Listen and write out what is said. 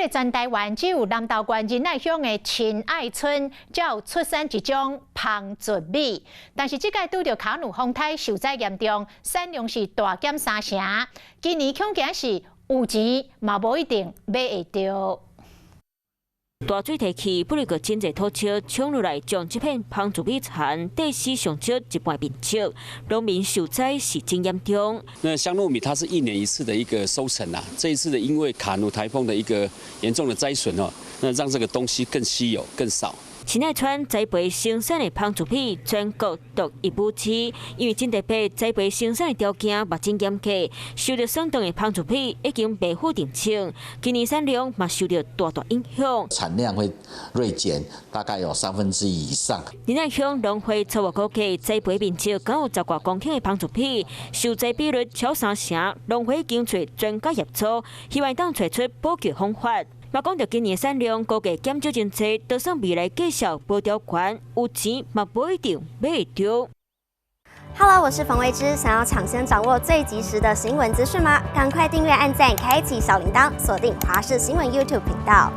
个全台湾只有南投县仁爱乡的亲爱村才有出产一种芳竹米，但是这届拄着卡努风台受灾严重，产量是大减3成。今年恐惊是有钱嘛无一定买会到。 大水提起，不如个真侪土车冲入来，将这片芳竹米田地势上少一半面积，农民受灾是真严重。那香糯米它是1年1次的一个收成啊，这一次的因为卡努台风的一个严重的灾损哦，那让这个东西更稀有、更少。 新爱村栽培生产的芳竹米全国独一无二，因为真特别栽培生产的条件嘛真严格，受到霜冻的芳竹米已经未ful定性，今年产量嘛受到大影响，产量会锐减，大概有1/3以上。仁爱乡农会初步估计，栽培面积刚有10多公顷的芳竹米，受灾比率超3成，农会已经找专家协助，希望当找出补救方法。 嘛讲到今年产量估计减少真多，就算未来绩效无条款，有钱嘛不一定买得到。Hello， 我是冯维之，想要抢先掌握最及时的新闻资讯吗？赶快订阅、按赞、开启小铃铛，锁定华视新闻 YouTube 频道。